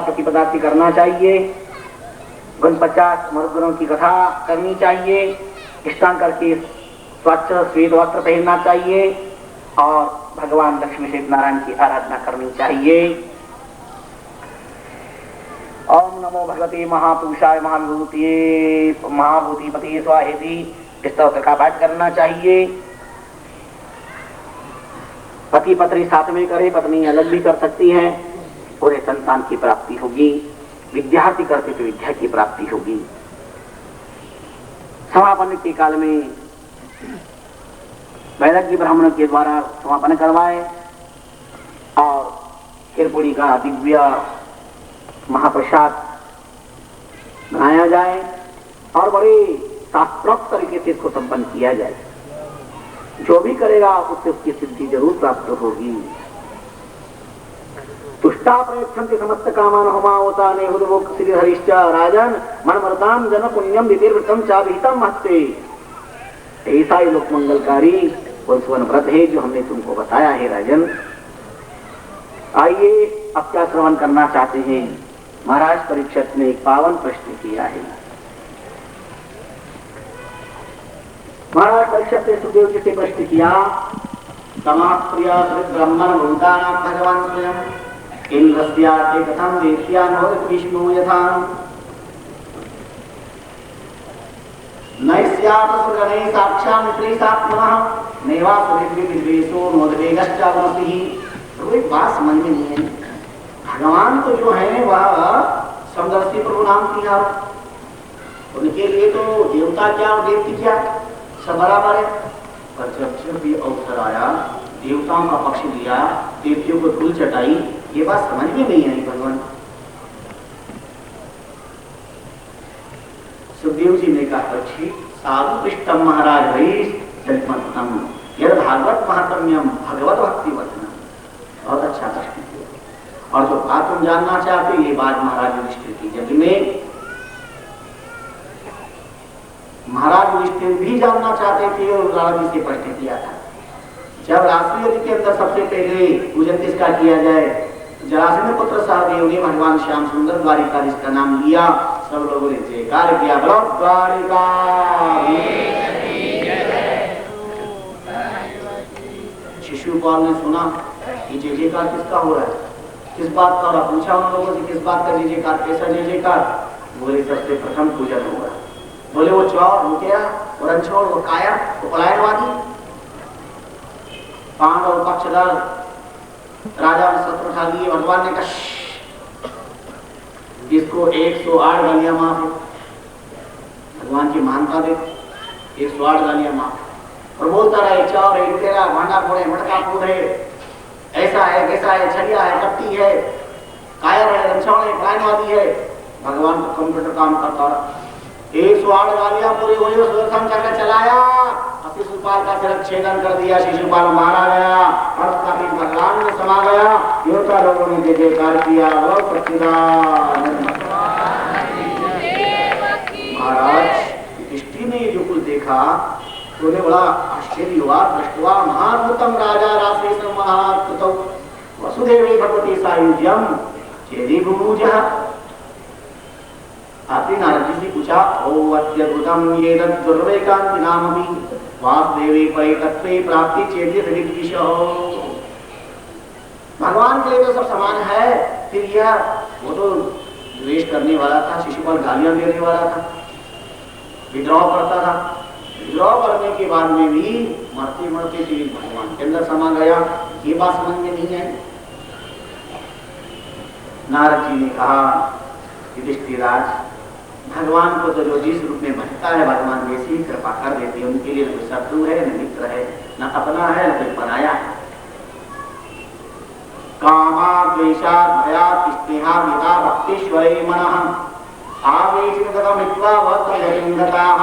प्रतिपदार्थी करना चाहिए, गुण 50 गुणों की कथा करनी चाहिए, स्नान करके स्वच्छ श्वेत वस्त्र पहनना चाहिए और भगवान लक्ष्मी से नारायण की आराधना करनी चाहिए। ओम नमो भगवते महापुरुषाय महाभूतिपते स्वाहेति स्तोत्र का पाठ करना चाहिए। पति पत्नी साथ में करे, पत्नी अलग भी कर सकती है, पूरे संतान की प्राप्ति होगी। विद्यार्थी करते तो विद्या की प्राप्ति होगी। समापन के काल में वैराग्य ब्राह्मणों के द्वारा समापन करवाए और खीरपुरी का दिव्य महाप्रसाद बनाया जाए और बड़े शास्त्रोक्त तरीके से इसको संपन्न किया जाए। जो भी करेगा उससे उसकी सिद्धि जरूर प्राप्त होगी। तुष्टा प्रयच्छन्ति समस्त कामान होमावता ने हुदवोक श्री हरिश्च राजन मनमरताम जन पुण्यम विधिर्वृतम चाभिहितम हस्ते। ऐसा ही लोक मंगलकारी और सुवर्ण व्रत है जो हमने तुमको बताया है राजन। आइए अब क्या श्रवण करना चाहते हैं। महाराज परीक्षित ने एक पावन प्रश्न किया है। महाराज परीक्षित ने सुखदेव जी से प्रश्न किया, समाप्रिय ब्रह्मण भूतानां भगवान स्वयं इंद्रस्याते कथं वेत्यान्वोदित विष्णु यथा नैस्यापसुरगणे साक्षात् त्रिसात्मनः नैवासुरिद्विद्वेषो नोद्वेगश्चावनतिः। तो एक बात समझ में नहीं है। भगवान तो जो है वह समदर्शी प्रभु नाम की है, उनके लिए तो देवता क्या और देवती क्या सब बराबर है। पर जब भी अवसर आया, देवताओं का पक्ष लिया, देवतियों को धूल चटाई, ये बात समझ में नहीं आई भगवान। सुखदेव जी ने कहा, अच्छी साधु पृष्ठम महाराज हरीश चरितमतम यद भागवत महात्म्यम भगवत भक्ति वचनम। बहुत अच्छा प्रश्न किया। और जो बात तुम जानना चाहते, ये बात महाराज युधिष्ठिर की जब में महाराज युधिष्ठिर भी जानना चाहते थे और राणा जी से प्रश्न किया था। जब राष्ट्रीय युद्ध के अंदर सबसे पहले पूजन किसका किया जाए, जरासंध पुत्र सहदेव ने भगवान श्याम सुंदर द्वारिका जिसका नाम लिया, सब लोगों ने जयकार किया, बोलो द्वारिका। शिशुपाल ने सुना कि जय जयकार किसका हो रहा है, किस बात का हो रहा, पूछा उन लोगों से किस बात का जय जयकार, कैसा जय जयकार। बोले सबसे प्रथम पूजन होगा। बोले वो चौर, वो क्या, वो रणछोड़, वो काया, वो पलायनवादी, पांडव पक्षधर राजा ने शस्त्र उठा लिए। भगवान ने कहा इसको 108 गालियां माफ है। भगवान की महानता देखो, 108 गालियां माफ। और बोलता रहे चौर है, लुटेरा, भांडा फोड़े, मटका फोड़े, ऐसा है वैसा है, छलिया है, कपटी है, कायर है, रणछोड़ है, पलायनवादी है। भगवान का कंप्यूटर काम करता रहा। 108 गालियां पूरी हुई, सुदर्शन चक्र चलाया, शिशुपाल का सिर छेदन कर दिया, शिशुपाल मारा गया, अर्थ का भी भगवान में समा गया। देवता लोगों ने जय जयकार किया, वो सच्चिदानंद। महाराज युधिष्ठिर ने जो कुछ देखा तो उन्हें बड़ा आश्चर्य हुआ। दृष्ट्वा महाभूतम राजा रासेन महात्तौ वसुदेवे भगवती सायुज्यम चेदि बुभुजः। आपने नारद जी से पूछा, ओ अत्यद्भुतम ये दुर्वेकांति नामपि वासुदेवे परितत्वे प्राप्ति चेद्य विद्विषः। भगवान के लिए तो सब समान है, फिर यह वो तो द्वेष करने वाला था, शिशुपाल गालियां देने वाला था, विद्रोह करता था। विद्रोह करने के बाद में भी मरते मरते फिर भगवान के अंदर समा गया। ये बात समझ में नहीं है। नारद जी ने कहा, युधिष्ठिराज, भगवान को तो जो जिस रूप में भटका है भगवान वैसे ही कृपा कर देते हैं। उनके लिए न शत्रु है, न मित्र है, न अपना है, न कोई पराया है। कामात् द्वेषात् भयात् स्नेहात् यथा भक्तिश्वरे मनः आवेशितमित्वा वक्रजलिंगताः।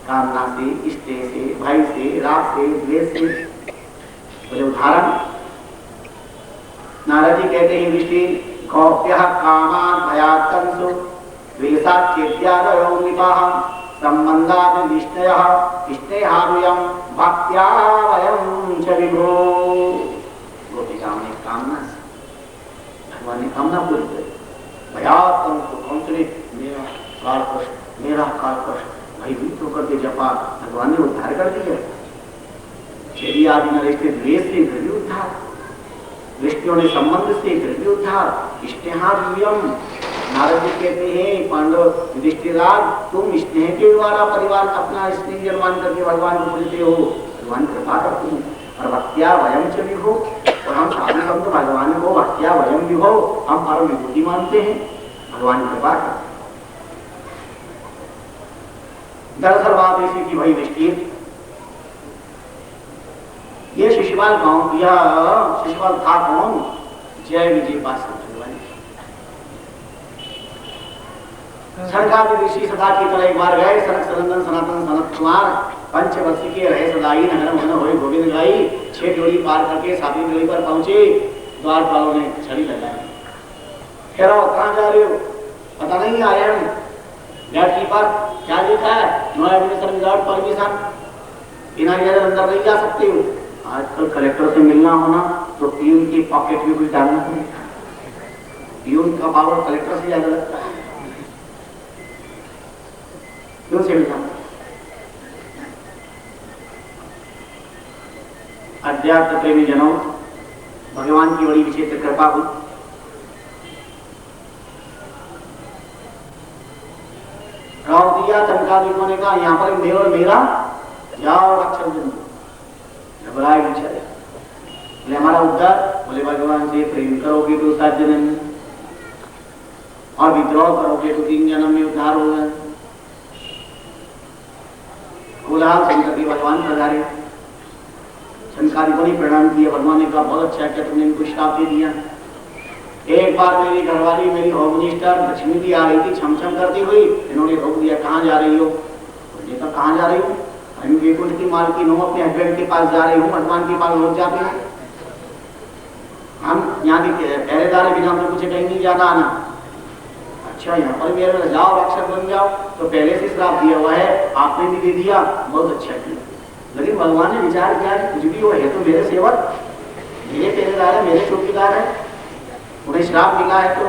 कामना से, इष्टे से, भय से, राग से, द्वेष से। बोले उदाहरण, नारद जी कहते हैं युधिष्ठिर, गौप्यः कामात् भयात् कंसो द्वेषात् चेत्यादयो निपाः संबंधात् निष्ठयः स्नेहाद्वयं भक्त्या वयं च विभो। गोपिकाओं ने कामना से भगवान ने कामना पूरी करी। भयात्म तो कौन से मेरा काल कष्ट, मेरा काल कष्ट भयभीत होकर के जपा, भगवान ने उद्धार कर दिया। चेरी आदि नरेष्टि द्वेष से फिर भी उद्धार, दृष्टियों ने संबंध से फिर भी उद्धार। स्नेहादिव्यम, नारद जी कहते हैं पांडव युधिष्ठिराज, तुम स्नेह के द्वारा परिवार अपना स्नेह निर्माण करके भगवान को पूजते हो, भगवान कृपा करते हैं। और भक्त्या वयम च विभो, और हम साधु संत भगवान को भक्त्या वयम विभो, हम परम विभूति मानते हैं, भगवान कृपा करते हैं। दरअसल बात ऐसी की भाई युधिष्ठिर, ये शिशुपाल कौन, यह शिशुपाल था कौन? जय विजय पास सनकादि ऋषि सदा की तरह एक बार गए। सनक सनंदन सनातन सनत कुमार पंचवर्ष के रहे सदाई, नगर मन होए गोविंद गाई। 6 जोड़ी पार करके 7वीं जोड़ी पर पहुंचे। द्वारपालों ने छड़ी लगाई, ठहरो कहाँ जा रहे हो? पता नहीं आए हम। गेट कीपर क्या लिखा है? नो एडमिशन विदाउट परमिशन, बिना इजाजत अंदर नहीं जा सकते हो। आजकल कलेक्टर से मिलना होना तो पीयून की पॉकेट में कुछ डालना पड़ेगा। पीयून का पावर कलेक्टर से ज्यादा लगता है। क्यों से मिलना? अध्यात्म प्रेमी जनों, भगवान की बड़ी विचित्र कृपा हुई। राव दिया चमकादिकों ने कहा यहाँ पर मेरा मेरा जाओ रक्षक बिंदु, घबराए बेचारे। बोले हमारा उद्धार, बोले भगवान से प्रेम करोगे तो 7 जन्म में, और विद्रोह करोगे तो 3 जन्म में उद्धार होगा। कोलाहल शंकर के भगवान पधारे। शंकादिकों ने प्रणाम किया। भगवान ने कहा बहुत अच्छा क्या तुमने इनको श्राप दे दिया। एक बार मेरी घरवाली, मेरी होम मिनिस्टर लक्ष्मी भी आ रही थी छम छम करती हुई, इन्होंने रोक दिया। कहाँ जा रही हो? बोले तो कहाँ जा रही हूँ? हम वैकुंठ की मालकिन हूँ, अपने हस्बैंड के पास जा रही हूँ। भगवान के पास रोक जाते हैं हम, यहाँ की पहरेदार बिना हमने मुझे कहीं नहीं जाना आना। अच्छा यहाँ पर मेरे जाओ रक्षक बन जाओ, तो पहले से श्राप दिया हुआ है, आपने भी दे दिया, बहुत अच्छा किया। लेकिन भगवान ने विचार किया कि कुछ भी हो है तो मेरे सेवक, मेरे पहरेदार है, मेरे चौकीदार है, उन्हें श्राप मिला है तो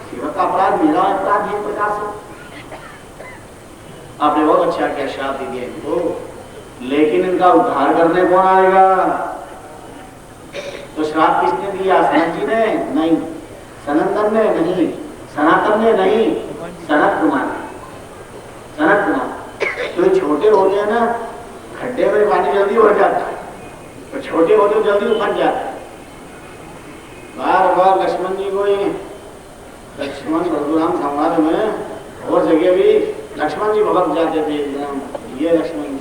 सेवक का अपराध मेरा अपराध एक प्रकार से। आपने बहुत अच्छा किया, श्राप दे दिया इनको, लेकिन इनका उद्धार करने कौन आएगा? तो श्राप किसने दिया? सनत जी ने? नहीं। सनंदन ने? नहीं। सनातन ने? नहीं। सनत कुमार ने। सनत कुमार तो छोटे होते हैं ना, खड्डे में पानी जल्दी हो जाता है, तो छोटे होते तो जल्दी उफट जाता है। बार बार लक्ष्मण जी को, लक्ष्मण रघुराम संवाद में और जगह भी लक्ष्मण जी भटक जाते थे एकदम। ये लक्ष्मण जी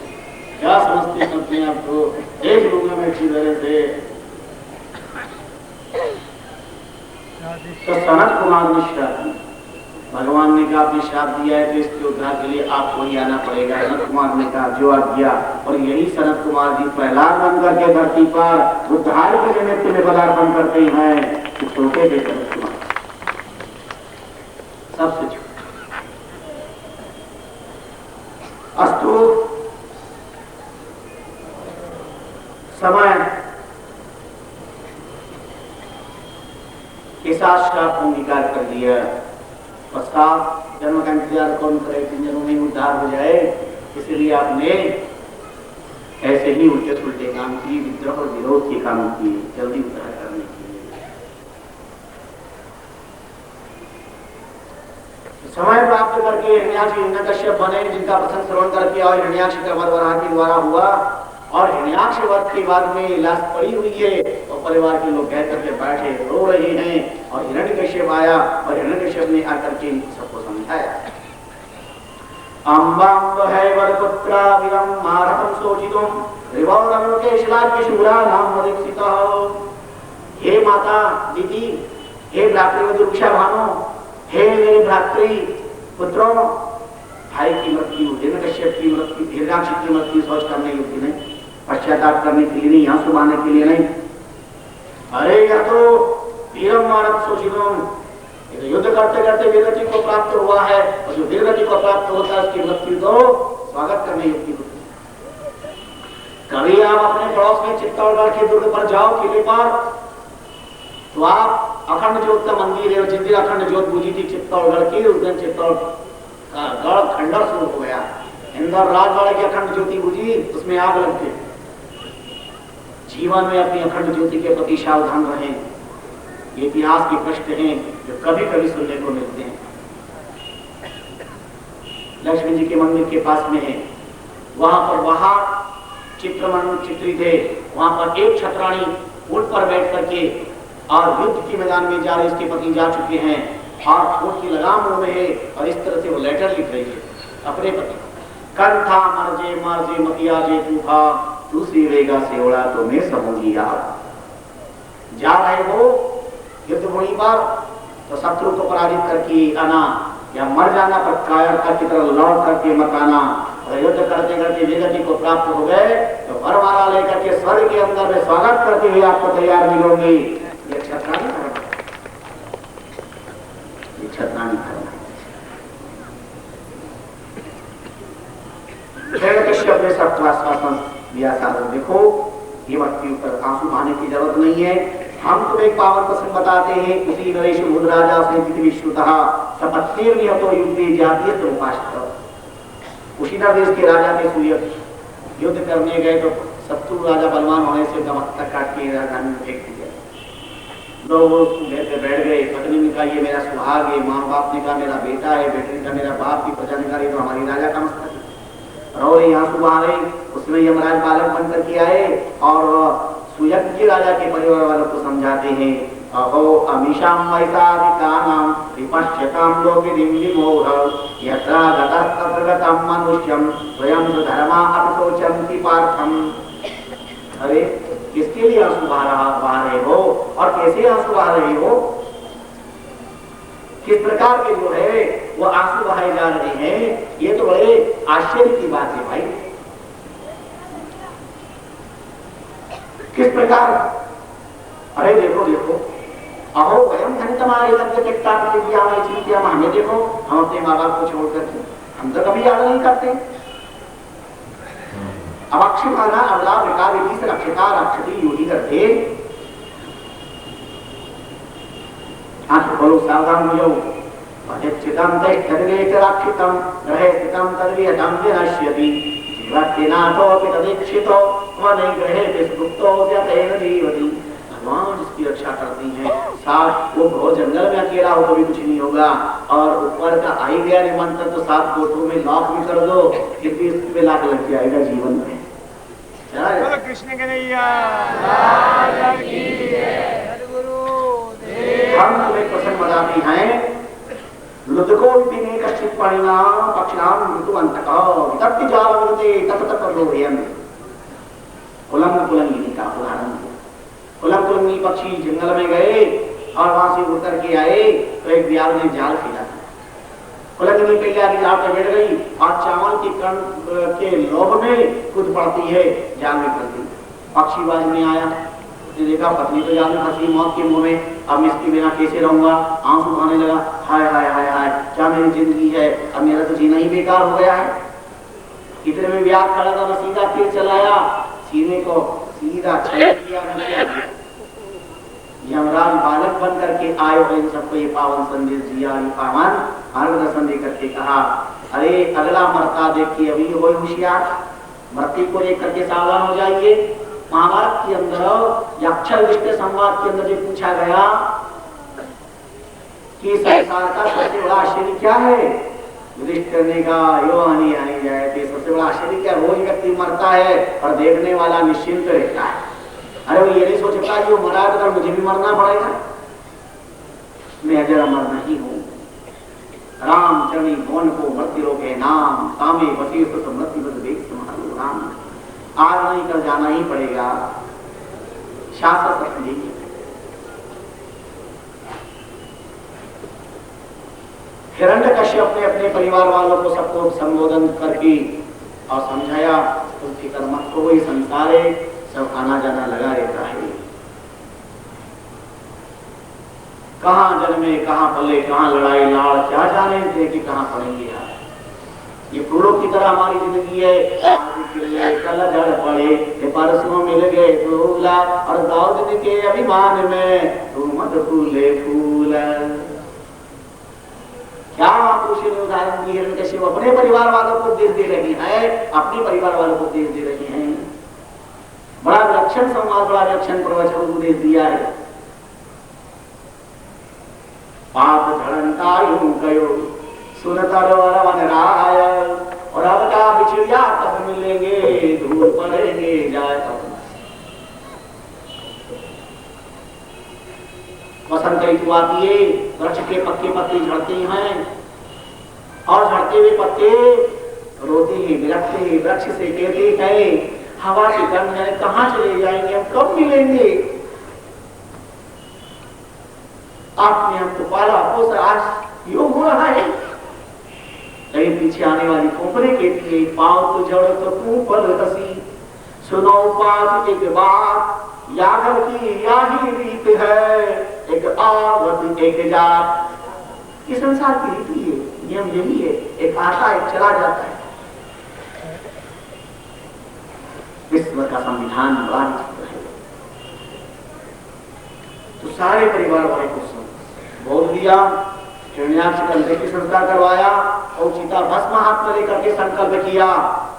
क्या समझते अपने आप को, देख लूंगा मैं अच्छी तरह से। तो सनत कुमार ने श्राप दिया। भगवान ने कहा आपने श्राप दिया है तो इसके उद्धार के लिए आपको ही आना पड़ेगा। सनत कुमार ने कहा जो आप गया, और यही सनत कुमार जी प्रहलाद बन करके धरती पर उद्धार के निमित्त में पदार्पण करते हैं। तो छोटे थे सनत कुमार, सबसे छोटे। अस्तु समय इस श्राप को अंगीकार कर दिया। पश्चात जन्म का इंतजार कौन करे, 3 जन्मों में उद्धार हो जाए, इसलिए आपने ऐसे ही उल्टे सुलटे काम किए, विद्रोह और विरोध के काम किए, जल्दी उद्धार करने के लिए। समय प्राप्त करके हिरण्याक्ष हिरण्यकश्यप बने, जिनका प्रसंग श्रवण करके और हिरण्याक्ष का वरवरा के द्वारा हुआ, और हिरण्याक्ष वध के बाद में लाश पड़ी हुई है और परिवार के लोग कह करके बैठे रो रहे हैं। और हिरण्यकश्यप आया और हिरण्यकश्यप ने आकर के सबको समझाया। अम्बाम्ब है वरपुत्रा विरम मारतम सोचितुम रिवौरलोकेशलार्किशूरा नाम दीक्षिता। हे माता दीदी, हे भ्रातृवधुरुक्षा भानो, हे मेरे भ्रातृ पुत्रों, भाई की मृत्यु, हिरण्यकश्यप की मृत्यु, हिरण्याक्ष की मृत्यु सोच करने योग्य नहीं, पश्चाताप करने के लिए नहीं, यहाँ सुनाने के लिए नहीं। अरे या तो वीरम मारत सोचितुम, ये तो युद्ध करते करते वीरगति को प्राप्त हुआ है, और जो वीरगति को प्राप्त होता है उसकी मृत्यु तो स्वागत करने योग्य होती है। कभी आप अपने पड़ोस में चित्तौड़गढ़ के दुर्ग पर जाओ, किले पर, तो आप अखंड ज्योत का मंदिर है, जिस दिन अखंड ज्योत बुझी थी चित्तौड़गढ़ की, उस दिन चित्तौड़गढ़ खंडर शुरू हो गया। इंदौर राजवाड़े की अखंड ज्योति बुझी, उसमें आग लग गई। जीवन में अपनी अखंड ज्योति के प्रति सावधान रहें। ये इतिहास के प्रश्न हैं जो कभी कभी सुनने को मिलते हैं। लक्ष्मी जी के मंदिर के पास में है, वहां पर चित्रित है। वहां पर एक छतरानी ऊंट पर बैठ करके और युद्ध के मैदान में जा रहे इसके पति जा चुके हैं और ऊंट की लगाम मुंह में है और इस तरह से वो लेटर लिख रही है अपने पति। कंठा मरजे मतिया जे तूफा, दूसरी रेगा से उड़ा तो मैं समझी यार। जा रहे हो युद्ध भूमि पर तो शत्रु को पराजित करके आना, या मर जाना पर कायरता की तरह लौट करके मत आना। और युद्ध करते करते विजय को प्राप्त हो गए तो वरमाला लेकर के स्वर्ग के अंदर में स्वागत करते हुए आपको तैयार मिलोगे। ये छतरानी करना, ये छतरानी करना। कश्यप ने सबको आश्वासन दिया था, देखो ये वक्त के ऊपर आंसू बहाने की जरूरत नहीं है। हम तुम्हें एक पावन प्रसंग बताते हैं। उसी नरेश बुध राजा उसने जितनी विश्वतः सपत्नीर निहतो युद्धे जातीय उपासक। कुशीनगर देश के राजा के सूर्य युद्ध करने गए तो शत्रु राजा बलवान होने से मस्तक काट के राजधानी में फेंक दिया। लोग घर पे बैठ गए। पत्नी ने कहा ये मेरा सुहाग है, माँ बाप ने कहा मेरा बेटा है, बेटे ने कहा मेरा बाप की प्रजा ने कहा तो हमारी राजा का मस्तक है। रो रही आंसू बहा रही। उसमें यमराज बालक बन करके आए और सुयज्ञ जी राजा के परिवार वालों को समझाते हैं, अहो अमीशाम वैसादिकानां विपश्यतां लोके दिव्यमोह यत्रा गतस्तत्रगतं मनुष्यं स्वयं धर्मा अपशोचन्ति पार्थम। अरे किसके लिए आंसू बहा रहे हो और कैसे आंसू बहा रहे हो? किस प्रकार के जो है वो आंसू बहाए जा रहे हैं, ये तो बड़े आश्चर्य की बात है भाई। किस प्रकार? अरे देखो देखो, अहो वयम धनितमारे लज्जतिक्ता प्रतिज्ञा में चिंतिया हमें देखो, हम अपने माँ बाप को छोड़ करके हम तो कभी याद नहीं करते। अवक्षिमाना अवला विकार विधि से रक्षिता रक्षति योगी करते। आंखें खोलो, सावधान हो जाओ। चितम रक्षितम रहे स्थितम तद्विहतम विनश्यति जीवत्यनाथो तदीक्षितो वनैग्रहे विस्मुक्तो व्यतेन जीवति। भगवान जिसकी रक्षा करती हैं, साथ वो घोर जंगल में अकेला हो तो भी कुछ नहीं होगा। और ऊपर का आई गया निमंत्रण तो 7 कोठों में लॉक भी कर दो, कितनी इसमें लाख लग जाएगा जीवन में। चलो कृष्ण कन्हैया हम तुम्हें प्रसंग बताते हैं। लुदको विपिने कश्चित पाणिना पक्षिणाम ऋतुवंतका वितप्ति जालवन्ते तततपरोयम। कुलंगिनी का उदाहरण। कुलंगिनी पक्षी जंगल में गए और वहां से उतर के आए तो एक व्याल ने जाल फेंका। कुलंगिनी पहले आगे जाल पे बैठ गई और चावल की कण के लोभ में कूद पड़ती है, जाल में फंस गई। पक्षी बाज में आया, उसने देखा पत्नी तो जाल में फंसी मौत के मुंह में, अब मैं इसके बिना कैसे रहूंगा? आंसू बहाने लगा, हाय हाय हाय हाय क्या मेरी जिंदगी है, अब मेरा तो जीना ही बेकार हो गया है। इतने में व्याल खड़ा था, सीधा तीर चलाया, सीने को सीधा छेद किया। यमराज बालक बन करके आए और इन सबको ये पावन संदेश दिया, ये पावन मार्गदर्शन दे करके कहा, अरे अगला मरता देख के अभी हो होशियार, मृत्यु को लेकर के सावधान हो जाइए। महाभारत के अंदर यक्षल विष्णु संवाद के अंदर जो पूछा गया कि संसार का सबसे बड़ा आश्चर्य क्या है, युधिष्ठिर ने कहा यो हानि हानि जाए। सबसे बड़ा आश्चर्य क्या, रोज व्यक्ति मरता है और देखने वाला निश्चिंत रहता है। अरे वो ये नहीं सोचता कि वो मरा तो मुझे भी मरना पड़ेगा, मैं जरा मरना ही हूँ। राम चरणी भवन को मृत्यु रोके नाम, तामे वसी तो मृत्यु राम, आज नहीं कर जाना ही पड़ेगा। शास्त्र समझिए। हिरण्यकश्यप ने अपने परिवार वालों को सबको संबोधन करके और समझाया, तुम फिक्र मत करो, ये संसार है, सब आना जाना लगा रहता है। कहाँ जन्मे, कहाँ पले, कहाँ लड़ाई लाड़, क्या जाने थे कि कहाँ पड़ेंगे यार। ये फूलों की तरह हमारी जिंदगी है। कल झड़ पड़े परसों मिल गए दूल्हा और दाऊद के अभिमान में तू मत फूले फूल। क्या महापुरुषों ने उदाहरण दी है? कैसे वो अपने परिवार वालों को उपदेश दे रही है, अपने परिवार वालों को उपदेश दे रही हैं। बड़ा विलक्षण संवाद, बड़ा विलक्षण प्रवचन उपदेश दिया है। पाप झड़नता यूं गयो सुनतर वन राय और अब का बिछड़िया कब मिलेंगे दूर पड़ेंगे जाए तब। वसंत ऋतु आती है, वृक्ष के पक्के पत्ते झड़ते हैं और झड़ते हुए पत्ते रोते हैं, बिलखते हैं, वृक्ष से कहते हैं हवा से गर्म जाने कहाँ चले जाएंगे, हम कब मिलेंगे। आपने हमको पाला पोसा, आज योग हो रहा है। लेकिन पीछे आने वाली खोपड़े कहती है पाँव तो जड़ तो तू पल हसी सुनो बात एक बात यादव की यही रीत है एक आवत एक जात। ये संसार की रीति है, नियम यही है, एक आता है एक चला जाता है। विश्व का संविधान बड़ा है। तो सारे परिवार वाले को बोल दिया, हिरण्याक्ष कंधे की संस्कार करवाया और चिता भस्म हाथ में लेकर के संकल्प किया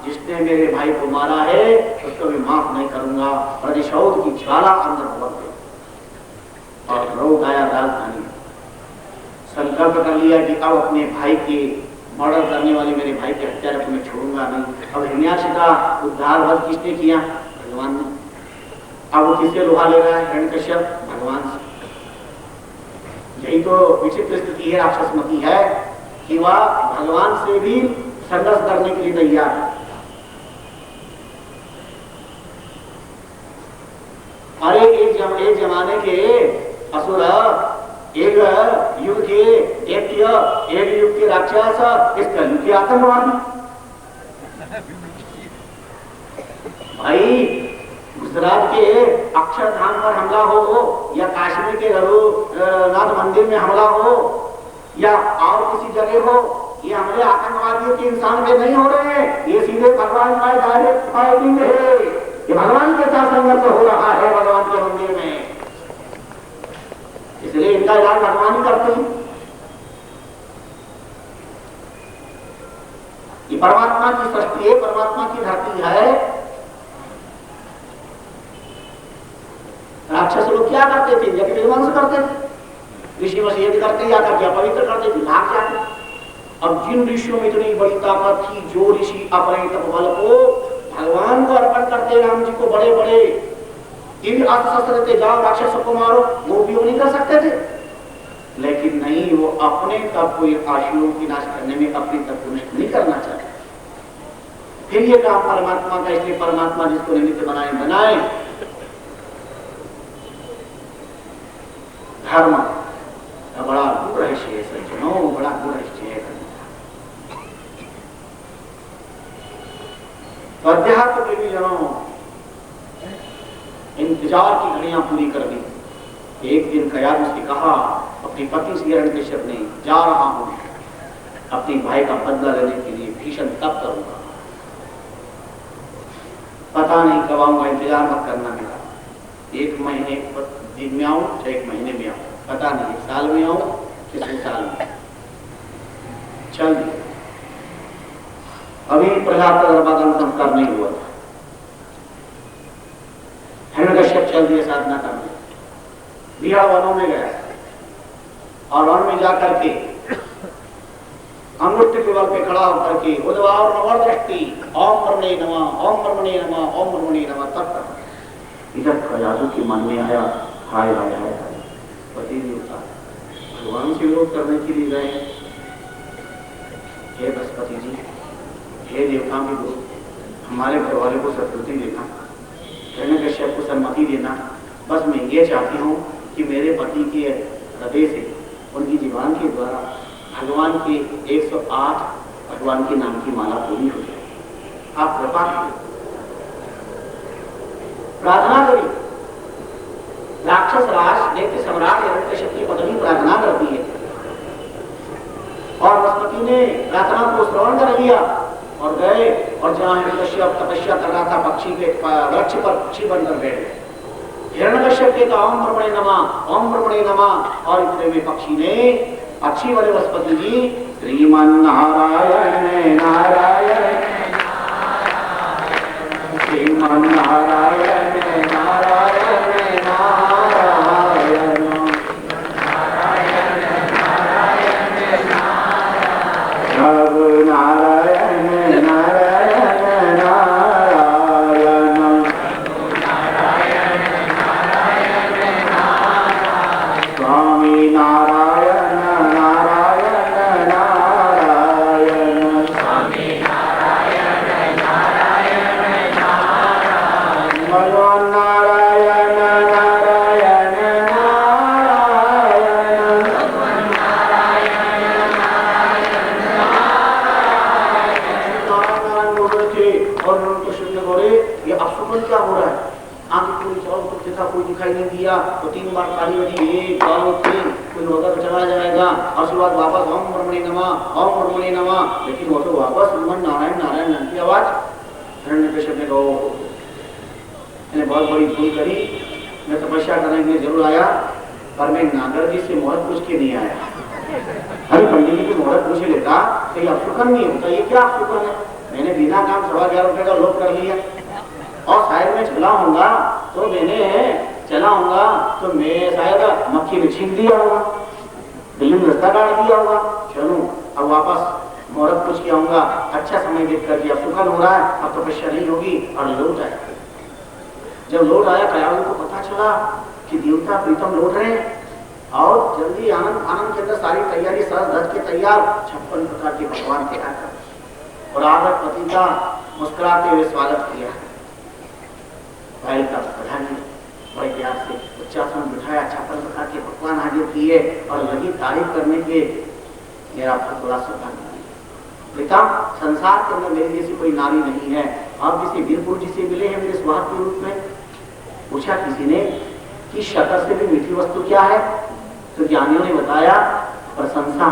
जिसने मेरे भाई को मारा है उसको भी माफ नहीं करूंगा। प्रतिशोध की ज्वाला अंदर भर गई और रोग आया राजधानी। संकल्प कर लिया कि अब अपने भाई के मर्डर करने वाले मेरे भाई के हत्या को मैं छोड़ूंगा नहीं। अब हिरण्याक्ष का उद्धार वध किसने किया? भगवान ने। अब वो किससे लोहा ले रहा है? हिरण्यकश्यप भगवान से। यही तो विचित्र स्थिति है, राक्षसमती है कि वह भगवान से भी संघर्ष करने के लिए तैयार है। अरे एक जमाने के असुर, एक युग के दैत्य, एक युग के राक्षस, इस कलयुग के आतंकवादी। भाई गुजरात के अक्षरधाम पर हमला हो या कश्मीर के रघुनाथ मंदिर में हमला हो या और किसी जगह हो, ये हमले आतंकवादियों के इंसान में नहीं हो रहे हैं, ये सीधे भगवान का डायरेक्ट फाइटिंग है। ये भगवान के साथ संघर्ष हो रहा है भगवान के मंदिर में, इसलिए इनका इलाज भगवान ही करते हैं। ये परमात्मा की सृष्टि है, परमात्मा की धरती है। राक्षस लोग क्या करते थे? यज्ञ विध्वंस करते थे, ऋषि वशीयत करते या करके अपवित्र करते थे, भाग जाते। अब जिन ऋषियों में इतनी बड़ी ताकत थी, जो ऋषि अपने तपबल को भगवान को अर्पण करते, राम जी को बड़े बड़े दिव्य अस्त्र शस्त्र थे, जाओ राक्षसों को मारो, वो उपयोग नहीं कर सकते थे। लेकिन नहीं, वो अपने तप को आशुओं की नाश करने में अपने तप को नहीं करना चाहते। फिर ये काम परमात्मा का, इसलिए परमात्मा जिसको निमित्त बनाए धर्म का बड़ा गूढ़ रहस्य है सज्जनों, बड़ा गूढ़ रहस्य है। तो अध्यात्म प्रेमी जनों, इंतजार की घड़ियां पूरी कर दी। एक दिन कयामत से कहा अपनी पत्नी से हिरण्यकश्यप ने, जा रहा हूं अपने भाई का बदला लेने के लिए, भीषण तप करूंगा, पता नहीं कब आऊंगा, इंतजार मत करना मेरा। 1 महीने दिन में आऊं चाहे 1 महीने में आऊं, पता नहीं 1 साल में आऊं कि 2 साल में। चल दिया। अभी प्रहलाद का गर्भाधान संस्कार नहीं हुआ था, हिरण्यकश्यप चल दिए साधना करने, बिहार वनों में गया और वन में जाकर के अंगुष्ठ के बल पे खड़ा होकर के उद्वार नवर दृष्टि ओम ब्रह्मणे नमः, ओम ब्रह्मणे नमः, ओम ब्रह्मणे नमः तब इधर प्रयासों के मन में आया, हाय हाय हाय हाय, पति देवता भगवान से विरोध करने के लिए गए। हे बृहस्पति जी, हे देवताओं के गुरु, हमारे घर वाले को सद्बुद्धि देना, हिरण्यकश्यप को सम्मति देना। बस मैं ये चाहती हूँ कि मेरे पति के हृदय से, उनकी जीवान के द्वारा भगवान के 108 भगवान के नाम की माला पूरी हो जाए। आप कृपा प्रार्थना करिए। राक्षस राज दैत्य सम्राट हिरण्यकश्यप की पत्नी प्रार्थना करती है और बृहस्पति ने प्रार्थना को श्रवण कर लिया। और गए और जहाँ हिरण्यकश्यप तपस्या कर रहा था पक्षी के वृक्ष पर पक्षी बनकर बैठ गए। हिरण्यकश्यप के कहा ओम ब्रह्मणे नमः, ओम ब्रह्मणे नमः, और इतने में पक्षी ने पक्षी वाले वसुपति जी श्रीमन नारायण नारायण श्रीमन नारायण नारायण नारायण प्रभु नारायण नारायण नारायण स्वामी नारायण नारायण नारायण स्वामी नारायण नारायण नारायण भगवान नारायण नारायण नारायण भगवान नारायण नारायण नारायण बोल रहे थे और उनको सुनने बोले ये अपशकुन क्या हो रहा है? आंखें पूरी चारों तरफ देखा, कोई दिखाई नहीं दिया तो 3 बार ताली बजी, 1 2 3, कोई होगा तो चला जाएगा और उसके बाद वापस ओम ब्रह्मणे नमः, ओम ब्रह्मणे नमः, लेकिन वो तो वापस नारायण नारायण नाम की आवाज। हिरण्यकश्यप ने कहा मैंने बहुत बड़ी भूल करी, मैं तपस्या करने के लिए जरूर आया पर मैं नागर जी से मोहर पूछ के नहीं आया। अरे पंडित जी की मोहर पूछ लेता तो ये अपशकुन नहीं होता, ये क्या अपशकुन है? मैंने बिना काम 11.5 रुपए का लोभ कर लिया और शायद मैं चला होऊंगा तो मैं शायद मक्खी में छीन दिया होगा, बिल्ली में रास्ता काट दिया होगा, चलूं अब वापस मुहूर्त पूछ के आऊंगा, अच्छा समय देख कर दिया, सुखन हो रहा है, अब तपस्या नहीं होगी और लौट आया। जब लौट आया कयालों को पता चला कि देवता प्रीतम लौट रहे हैं और जल्दी आनंद के अंदर सारी तैयारी सज धज के तैयार 56 प्रकार के पकवान तैयार कर और आदर पति का मुस्कुराते हुए स्वागत किया। भाई का प्रधान बड़े प्यार से उच्चासन बिठाया, 56 प्रकार के पकवान हाजिर किए और लगी तारीफ करने के मेरा बहुत बड़ा सौभाग्य है। पिता संसार के अंदर मेरी जैसी कोई नारी नहीं है, आप किसी वीरपुर जी से मिले हैं मेरे स्वभाव के रूप में? पूछा किसी ने कि शक्कर से भी मीठी वस्तु क्या है? तो ज्ञानियों ने बताया प्रशंसा।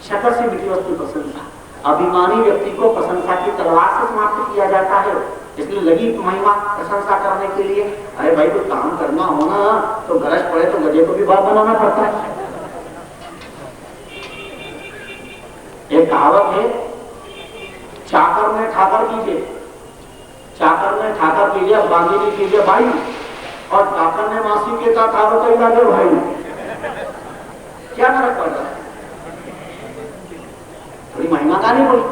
शक्कर से मीठी वस्तु प्रशंसा। अभिमानी व्यक्ति को प्रशंसा की तलवार से समाप्त किया जाता है, इसलिए लगी महिमा प्रशंसा करने के लिए। अरे भाई कोई काम करना हो ना तो गरज पड़े तो गधे को भी बाप बनाना पड़ता है। एक कहावत है, चाकर में ठाकर कीजिए, चाकर में ठाकर कीजिए, बांधनी कीजिए भाई, और चाकर ने मासी के साथ आरो कई लागे भाई। क्या फर्क पड़ रहा है? थोड़ी महिमा का नहीं बोली,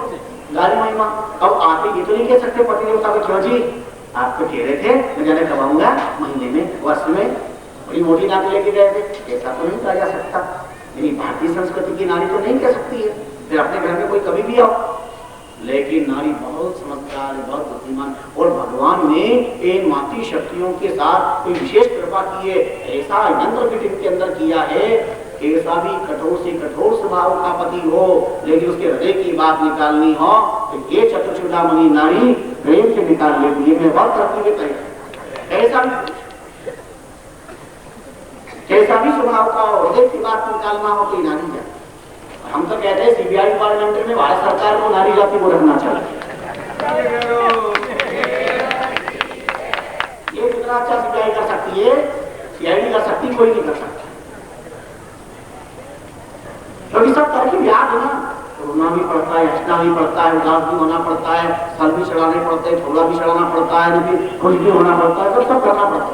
गाली महिमा। अब आप ये तो नहीं कह सकते पति देवता को क्यों जी आप तो कह रहे थे मैं जाने कब आऊंगा, महीने में, वर्ष में, बड़ी मोटी नाक लेके गए थे, ऐसा तो नहीं कहा जा सकता। मेरी भारतीय संस्कृति की नारी तो नहीं कह सकती है, फिर अपने घर में कोई कभी भी आओ। लेकिन नारी बहुत समझदार है, बहुत बुद्धिमान, और भगवान ने इन मातृ शक्तियों के साथ कोई विशेष कृपा की है, ऐसा यंत्र के अंदर किया है कि ऐसा भी कठोर से कठोर स्वभाव का पति हो लेकिन उसके हृदय की बात निकालनी हो तो ये चतुर्चूड़ामणि नारी प्रेम से निकाल लेती है। मैं बहुत तरक्की में ऐसा भी स्वभाव का हृदय की बात निकालना हो तो नारी जाती। हम तो कहते हैं सीबीआई डिपार्टमेंट में भारत सरकार को नारी जाति को रखना चाहिए। ये कितना अच्छा सीबीआई कर सकती है, सीआईडी कर सकती, कोई नहीं कर सकता, क्योंकि सब तरह की ब्याज है ना। रोना भी पड़ता है, हंसना भी पड़ता है, उदास भी होना पड़ता है, फल भी चढ़ाने पड़ते हैं, छोला भी चढ़ाना पड़ता है, फिर खुश भी होना पड़ता है, सब करना पड़ता है,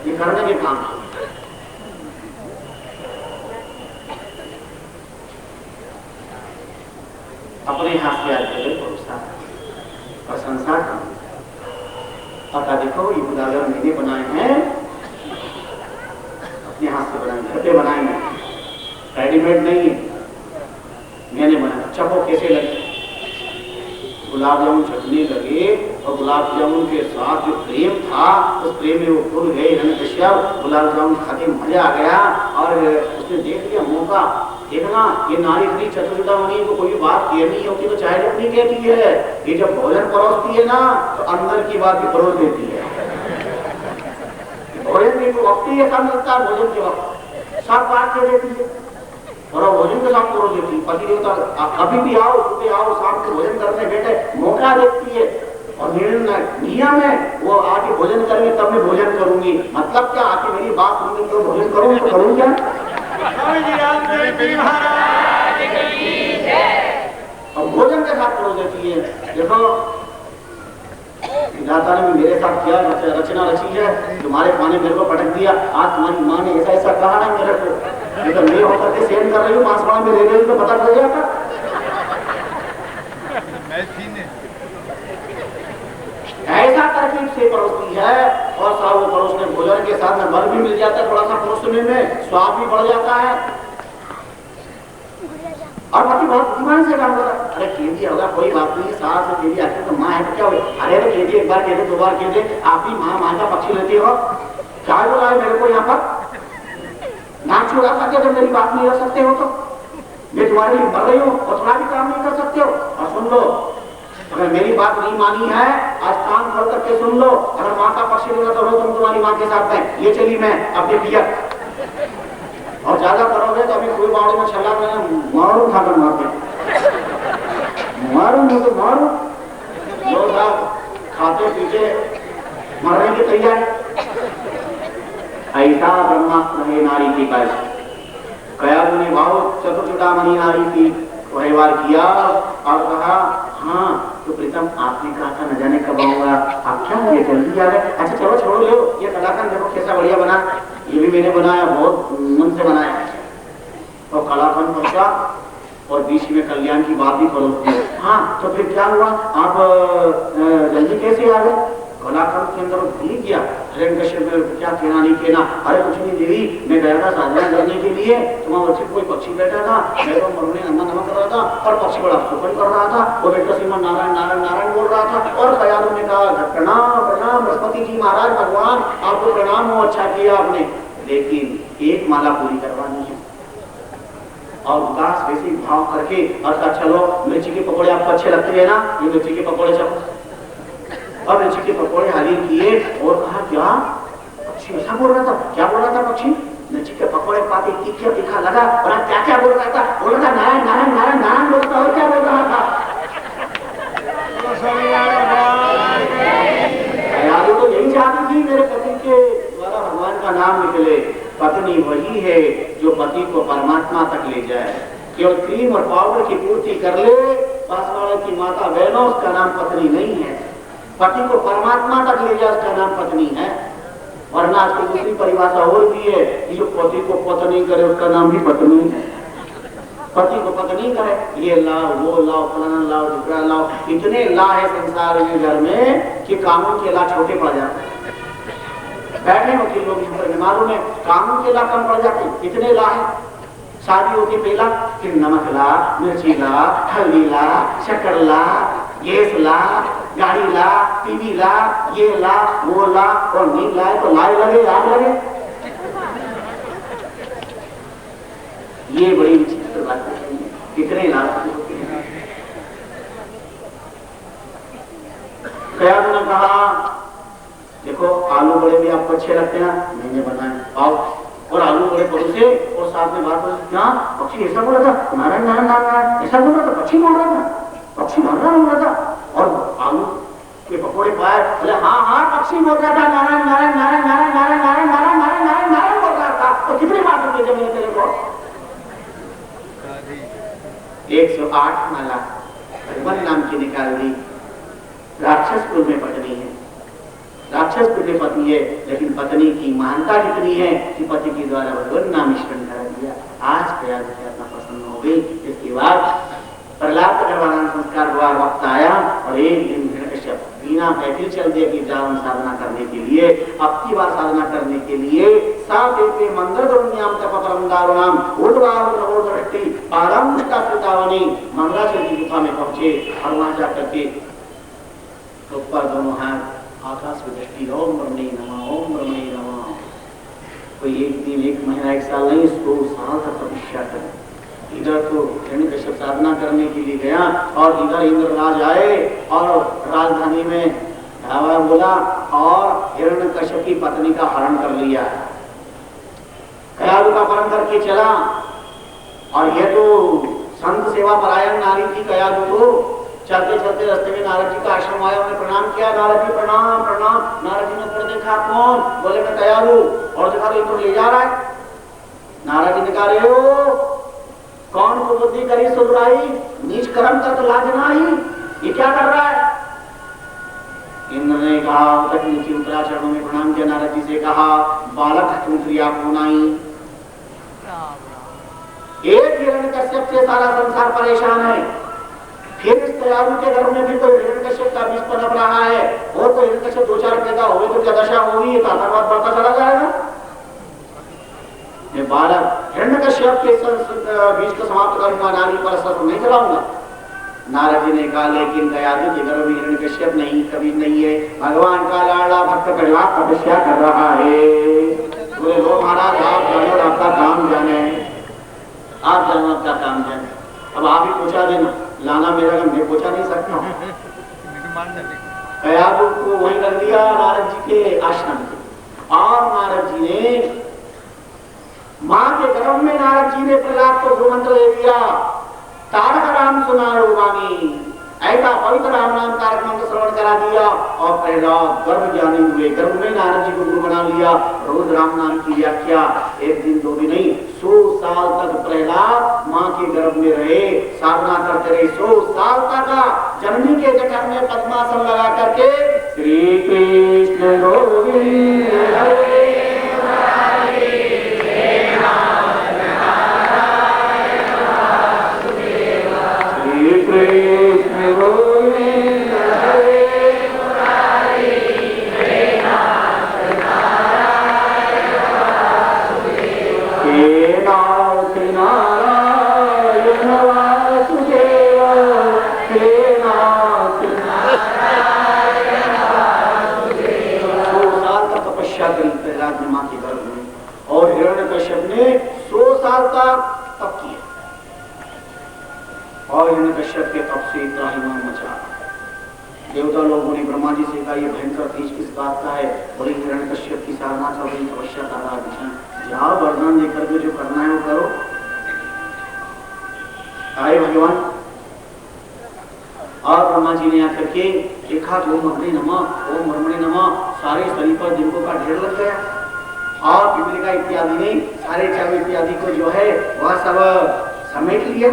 ये करने के काम। अपने हाथ से प्रशंसा कर देखो ये उदागर मैंने बनाए हैं, अपने हाथ से बनाए, घर पे बनाए हैं, रेडीमेड नहीं है, मैंने बनाया। अच्छा वो कैसे लगे? गुलाब जामुन चटनी लगे और गुलाब जामुन के साथ जो प्रेम था उस प्रेम में वो भूल गए हिरण्यकश्यप। गुलाब जामुन खाते मजा आ गया और उसने देख लिया मौका, देखना ये नारी इतनी चतुर्चूड़ामणि को कोई बात कहनी होती तो चाहे अपनी कहती है, ये जब भोजन परोसती है ना तो अंदर की बात भी परोस देती है। भोजन की वक्त ही ऐसा मिलता है, भोजन के वक्त सब बात कह देती है और भोजन भोजन के साथ परोस देती। पति देवता कभी भी आओ, सुबह आओ, शाम को भोजन करने बैठे, मौका देखती है और नियम है वो आके भोजन करेंगे तब मैं भोजन करूंगी। मतलब क्या, आके मेरी बात सुनूंगी तो भोजन करूंगी, तो करूँ क्या? और भोजन के साथ परोस देती है। देखो विधाता ने भी मेरे साथ किया, रचना रची है, तुम्हारे खाने मेरे को पटक दिया, आज तुम्हारी माँ ने ऐसा ऐसा कहा है मेरे को, लेकिन मैं होकर के सेवन कर रही हूँ, मांसवाड़ा में रह रही हूँ, तो पता चल जाएगा। ऐसा तरकीब से परोसती है और साहब वो परोसने भोजन के साथ में बल भी मिल जाता है, थोड़ा सा परोसने में स्वाद भी बढ़ जाता है। और पति बहुत बुद्धिमान से काम कर रहा है। अरे कह दिया होगा, कोई बात नहीं, सास से कह दिया तो माँ है तो क्या हो? अरे तो कह दिए, एक बार कह दे, दो बार कह दे, आप ही माँ का पक्षी लेती हो, क्या बोला है मेरे को यहाँ पर? नाक छुड़ा सकते हो, मेरी बात नहीं कर सकते हो तो मैं तुम्हारे लिए मर रही हूँ और थोड़ा भी काम नहीं कर सकते हो। और सुन लो, अगर मेरी बात नहीं मानी है, आज कान खोल करके सुन लो, अगर माँ का पक्षी लेगा तो रो तुम तुम्हारी माँ के साथ में, ये चली मैं अपने पिया, और ज्यादा करोगे तो अभी कोई बावड़ी में छला मारू, खाकर मारते मारू, मैं तो मारू, लोग खाते पीते मरने की तैयारी। ऐसा ब्रह्मास्त्र है नारी की पास। कयादु ने बहुत चतुर्चुड़ामणि नारी की व्यवहार किया और कहा, हाँ तो प्रीतम आपने कहा था न जाने कब आऊंगा, आप क्या मुझे जल्दी आ गए? अच्छा चलो छोड़ो, लो ये कलाकार देखो कैसा बढ़िया बना, ये भी मैंने बनाया, बहुत मन से बनाया। और कलाकार पहुंचा और बीच में कल्याण की बात भी करो। हाँ तो फिर क्या हुआ, आप जल्दी कैसे आ गए? कलाकार के अंदर भूल गया, हिरण्यकश्यप क्या कहना नहीं कहना। अरे कुछ नहीं देवी, मैं गया था साधना करने के लिए, तुम्हारे बच्चे कोई पक्षी बैठा था, मैं तो मरने नमक कर रहा था और पक्षी बड़ा सुपन कर रहा था, वो बेटा श्रीमान नारायण नारायण नारायण बोल रहा था। और कयादु ने कहा, प्रणाम प्रणाम बृहस्पति जी महाराज, भगवान आपको प्रणाम हो, अच्छा किया आपने, लेकिन एक माला पूरी करवानी है। और उदास वैसे भाव करके और चलो मिर्ची के पकौड़े आपको अच्छे लगते हैं ना, ये मिर्ची के पकौड़े चलो। और मिर्ची के पकौड़े हाजिर किए और कहा, क्या पक्षी ऐसा बोल रहा था? क्या बोल रहा था पक्षी? मिर्ची के पकौड़े पाते तीखा तीखा लगा और क्या क्या बोल रहा था? बोल रहा था नारायण नारायण नारायण नारायण बोलता, और क्या बोल रहा था? तो यही चाहती थी मेरे पति के द्वारा भगवान का नाम निकले। पत्नी वही है जो पति को परमात्मा तक ले जाए, केवल क्रीम और पाउडर की पूर्ति कर ले, बांसवाड़ा की माता बहनों, उसका नाम पत्नी नहीं है। पति को परमात्मा तक ले जाए, उसका नाम पत्नी है। वरना आजकल दूसरी परिभाषा और भी है कि जो पति को पत्नी करे उसका नाम भी पत्नी है। पति को पत्नी करे, ये लाओ वो लाओ फलाना लाओ ढुकड़ा लाओ, इतने ला है संसार में घर में कि कानून के ला छोटे पड़ जाते हैं। बैठे वकील लोग यहाँ पर बीमारों में कानून के ला कम पड़ जाते, इतने ला है। शादी होती पहला, फिर नमक ला, मिर्ची ला, हल्दी ला, शक्कर ला, गैस ला, गाड़ी ला, टीवी ला, ये ला वो ला, और नहीं लाए तो लाए लगे आग लगे। ये बड़ी विचित्र बात है, कितने लाभ होते हैं। कयादु ने कहा, देखो आलू बड़े भी आपको अच्छे लगते हैं, मैंने बनाए आओ, और आलू बड़े परोसे और साथ में बात क्या पक्षी ऐसा बोल रहा था, नारायण नारायण नारायण ऐसा बोल रहा था, पक्षी बोल रहा था, पक्षी नारायण बोल रहा था। और आलू के पकौड़े पाए, बोले हाँ हाँ पक्षी बोल रहा था, नारायण नारायण नारायण नारायण नारायण नारायण नारायण नारायण नारायण नारायण बोल रहा था। तो कितनी बात होती है मैंने तेरे को 108 माला भगवान नाम की निकाल दी। राक्षस कुल में पत्नी है, राक्षस कुल में पत्नी है, लेकिन पत्नी की महानता कितनी है कि पति के द्वारा भगवान नाम स्मरण करा दिया। आज प्रयास करना प्रसन्न हो गई। इसके बाद प्रहलाद का निर्वाण संस्कार हुआ, वक्त आया और एक दिन हिरण्यकश्यप बिना पैदल चल दिया कि जाओ साधना करने के लिए। अब की बार साधना करने के लिए सात एक मंदिर द्रोण्याम तप परम दारुणाम उठवाह नवो दृष्टि पारंपरिका कृतावनी मंगलाचल की गुफा में पहुंचे और वहां जाकर के ऊपर दोनों हाथ आकाश में दृष्टि, ओम ब्रह्मणे नमः ओम ब्रह्मणे नमः। कोई एक दिन एक महीना एक साल नहीं, 100 साल तक तपस्या करे। इधर तो हिरण्यकश्यप साधना करने के लिए गया और इधर इंद्रराज आए और राजधानी में धावा बोला और हिरण्यकश्यप की पत्नी का हरण कर लिया। कयादु का हरण करके चला और ये तो संत सेवा परायण नारी थी कयादू। तो चलते चलते रास्ते में नारद जी का आश्रम आया, उन्हें प्रणाम किया। नारद जी प्रणाम प्रणाम। नारद जी ने ऊपर देखा, कौन? बोले मैं कयादू। और देखा तो इनको ले जा रहा है। नारद जी ने कहा, रे हो कौन को बुद्धि करी सुधराई, नीच कर्म तक लाज नाही, ये क्या कर रहा है? इंद्र ने कहा, तक नीचे उतरा, चरणों में प्रणाम किया। नारद जी से कहा, बालक तुम क्रिया को नहीं, एक हिरण्यकश्यप से सारा संसार परेशान है, फिर इस कयादू के घर में भी कोई हिरण्यकश्यप का बीज पनप रहा है, और कोई हिरण्यकश्यप दो चार पैदा हो तो क्या दशा होगी, ये ताकतवाद बढ़ता चला जाएगा। मैं बालक हिरण्यकश्यप के बीज को समाप्त करूंगा, नारी पर शस्त्र नहीं चलाऊंगा। नारद जी ने कहा, लेकिन कयादू के घर में हिरण्यकश्यप नहीं, कभी नहीं है। भगवान का लाडला भक्त प्रहलाद तपस्या कर रहा है। बोले लो महाराज, आप जानो, आपका काम जाने, आप जानो, आपका काम जाने। अब आप ही पूछा देना, लाना मेरा काम, मैं पूछा नहीं सकता। कयादू को वहीं रख दिया नारद जी के आश्रम में। और नारद जी ने मां के गर्भ में नारद जी ने प्रहलाद को जो मंत्र दे दिया, तारक राम सुनारो वाणी, ऐसा पवित्र राम नाम तारक मंत्र श्रवण करा दिया। और प्रहलाद गर्भ जाने हुए, गर्भ में नारद जी को गुरु बना लिया। रोज राम नाम की व्याख्या, एक दिन दो दिन नहीं, 100 साल तक प्रहलाद मां के गर्भ में रहे, साधना करते रहे। 100 साल तक जननी के जठर में पद्मासन लगा करके श्री कृष्ण गोविंद हरे कृष्ण गोविंद हरे मुरारी, हे नाथ नारायण वासुदेव, हे नाथ नारायण वासुदेव, हे नाथ नारायण वासुदेव। 100 साल तक तपस्या करी प्रहलाद ने मां के गर्भ में, और हिरण्यकश्यप ने 100 साल तक तप किया। और हिरण्यकश्यप के तप से इतना ही मान मचा। देवता लोगों ने ब्रह्मा जी से कहा, ये भयंकर तेज किस बात का है? बोले हिरण्यकश्यप की साधना चल रही, तपस्या कर रहा है, जाओ वरदान देकर के जो करना है वो करो। आए भगवान। और ब्रह्मा जी ने आकर के देखा, ओम ब्रह्मणे नमः, ओम ब्रह्मणे नमः, सारे शरीर पर दिनों का ढेर लग गया। और पिपलिका इत्यादि ने सारे चाव इत्यादि को जो है वह सब समेट लिया।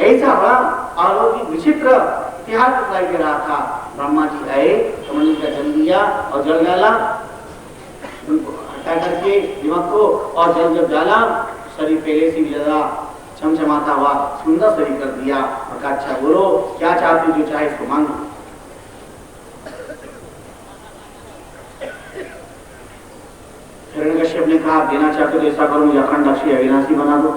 ऐसा बड़ा अलौकिक विचित्र इतिहास दिखाई दे रहा था। ब्रह्मा जी आए, कमल का जल लिया और जल डाला, उनको हटा करके दिमाग को, और जल जब डाला शरीर पहले से भी ज्यादा चमचमाता हुआ सुंदर शरीर कर दिया। और कहा, अच्छा बोलो क्या चाहते हो, जो चाहे इसको मांगो। हिरण्यकश्यप ने कहा, देना चाहते तो ऐसा करो, मुझे अखंड अक्षय अविनाशी बना दो।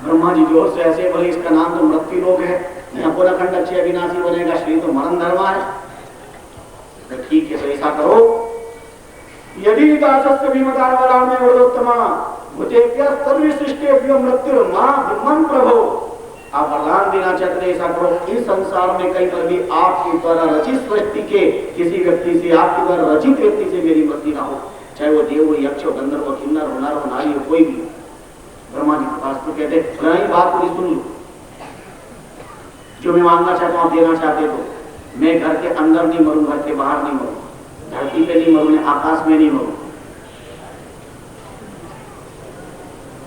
ब्रह्मा जी जोर से ऐसे बोले, इसका नाम तो मृत्यु लोक है, यहाँ पूरा खंड अक्षय अविनाशी बनेगा, श्री तो मरण धर्मा है। तो ठीक है, तो ऐसा करो, यदि दासस्य भीमदानवराम में वरदोत्तमा भुजेभ्यः सर्वसृष्टेभ्यो मृत्युर्मा ब्रह्मन् प्रभो। आप वरदान देना चाहते, ऐसा करो, इस संसार में कहीं पर भी आपके द्वारा रचित सृष्टि के किसी व्यक्ति से, आपके द्वारा रचित व्यक्ति से मेरी मृत्यु ना हो, चाहे वो देव हो, यक्ष हो, गंधर्व हो, किन्नर हो, नर हो, नारी हो, कोई भी। ब्रह्मा जी के पास तो कहते, बात पूरी सुन लो, जो मैं मांगना चाहता हूँ देना चाहते तो। मैं घर के अंदर नहीं मरूं, घर के बाहर नहीं मरूं, धरती पे नहीं मरूं, आकाश में नहीं मरूं,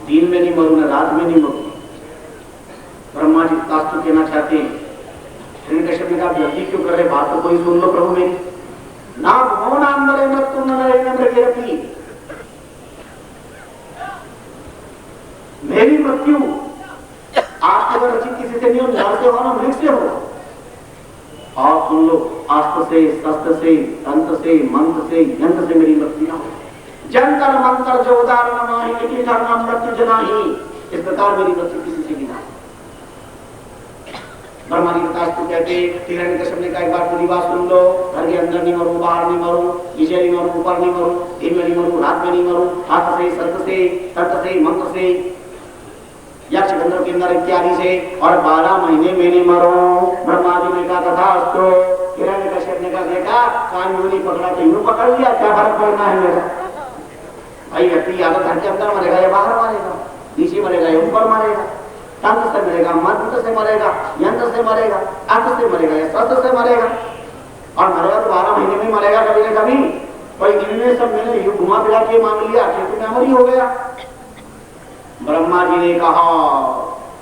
दिन में नहीं मरूं, न रात में नहीं मरूं। ब्रह्मा जी पास तो कहना चाहते हैं। हिरण्यकश्यप ने कहा, जल्दी क्यों कर रहे, बात तो कोई सुन लो प्रभु मेरी। ना भगवान अंदर मृत्यु न मेरी मृत्यु आपके द्वारा रचित किसी से नहीं हो, नर से हो ना मृग से हो। आप सुन लो, अस्त्र से, शस्त्र से, तंत्र से, मंत्र से, यंत्र से मेरी मृत्यु ना हो। जंतर मंत्र जो उदाहरण माही इति धर्म मृत्यु जनाही, इस प्रकार मेरी मृत्यु किसी से भी ना हो। ब्रह्मा जी को कहते, हिरण्यकश्यप ने कहा, एक बार पूरी बात सुन लो, घर के अंदर नहीं मरूं, बाहर नहीं मरूं, नीचे नहीं मरूं, ऊपर नहीं मरूं, दिन में नहीं मरूं, रात में नहीं मरूं, हाथ से, शस्त्र से, तंत्र से, मंत्र से, यक्ष गंधर्व किन्नर इत्यादि से, और 12 महीने में नहीं मरूं। ब्रह्मा जी ने कहा, तथास्तु। हिरण्यकश्यप ने कहा, देखा कान यूं नहीं पकड़ा तो यूं पकड़ लिया, क्या फर्क पड़ना है मेरा भाई, व्यक्ति या तो घर के अंदर मरेगा या बाहर मारेगा, नीचे मरेगा या ऊपर मारेगा, तंत्र से मरेगा, मंत्र से मरेगा, यंत्र से मरेगा, अर्थ से मरेगा या शस्त्र से मरेगा। और मरेगा तो 12 महीने में मरेगा कभी न कभी। कोई इनमें सब मैंने यू घुमा फिरा के मांग लिया, खेत में अमर ही हो गया। ब्रह्मा जी ने कहा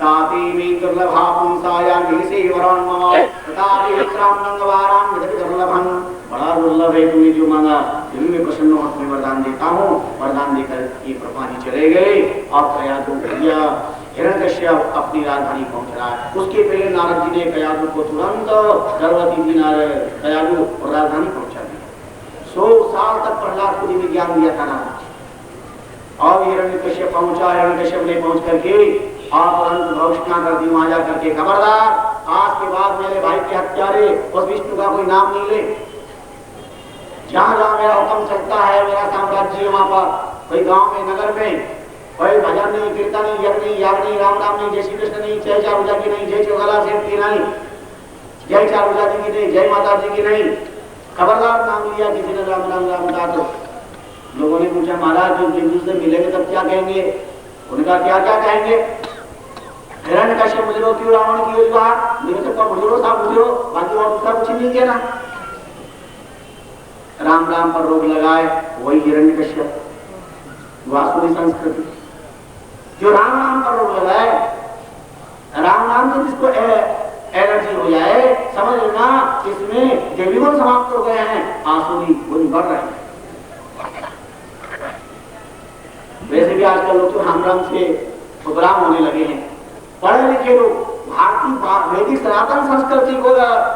ताती में दुर्लभा पुंसाया निसे वरण मम ताती विक्राम नंगवाराम यदि दुर्लभम, बड़ा दुर्लभ है तुमने जो मांगा, फिर मैं प्रसन्न हूं, तुम्हें वरदान देता हूं। वरदान देकर ये ब्रह्मा जी चले गए और कयादु भैया हिरण्यकश्यप अपनी राजधानी पहुंच रहा है। उसके पहले नारद जी ने कयादु को तुरंत गर्भवती थी कयादु और राजधानी पहुंचा दिया। 100 साल तक प्रहलाद को भी ज्ञान दिया था नारद जी। और हिरण्यकश्यप पहुंचा, हिरण्यकश्यप ने पहुंच करके और तुरंत घोषणा कर दी वहां जाकर के, खबरदार आज के बाद मेरे भाई के हत्यारे उस विष्णु का कोई नाम नहीं ले। जहां जहां मेरा हुक्म चलता है, मेरा साम्राज्य, वहां पर कोई गांव में नगर में कोई भजन नहीं, कीर्तन नहीं, यज्ञ नहीं, याग नहीं, राम नाम नहीं, जय श्री कृष्ण नहीं, जय चारुजा की नहीं, जय चौगला सेठ की नहीं, जय चारुजा जी की नहीं, जय माता जी की नहीं। खबरदार नाम लिया किसी ने राम राम राम का तो लोगों ने पूछा महाराज जब एक दूसरे मिलेंगे तब क्या कहेंगे? उनका क्या क्या कहेंगे? हिरण्यकश्यप मुझे क्यों रावण की योजना मेरे से पर मुझे साहब मुझे बाकी और दूसरा कुछ नहीं किया ना। राम राम पर रोक लगाए वही हिरण्यकश्यप, वासुदेव संस्कृति जो राम नाम पर रोक लगाए। राम नाम से जिसको एलर्जी हो जाए समझ लेना इसमें देवी गुण समाप्त हो गए हैं, आसुरी गुण बढ़ रहे हैं। वैसे भी आजकल लोग तो राम राम से उपराम होने लगे हैं। पढ़े लिखे लोग भारतीय वैदिक सनातन संस्कृति को